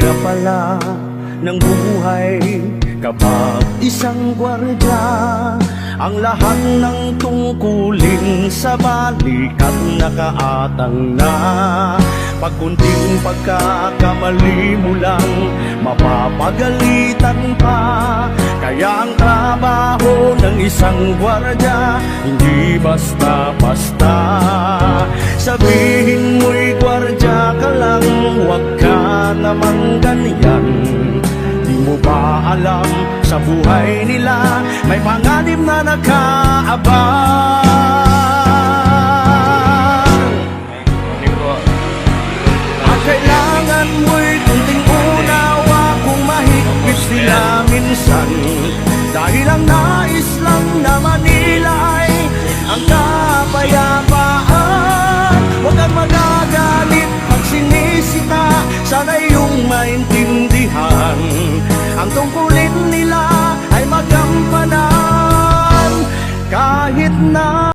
na pala ng buhay kapag isang gwardya. Ang lahat ng tungkulin sa balikat nakaatang na. Pag kunting pagkakamali mo lang, mapapagalitan pa. Kaya ang trabaho ng isang gwardya, hindi basta-basta. Sabihin mo'y gwardya ka lang, huwag ka namang ganyan. Di mo ba alam, sa buhay nila may panganib na nakaabang. At kailangan mo'y kunting unawa kung mahigpit sila minsan. Dahil ang nais lang naman nila ay ang kapayapaan. Huwag kang magagalit pag sinisita, sana iyong maintindihan. Ang tungkulin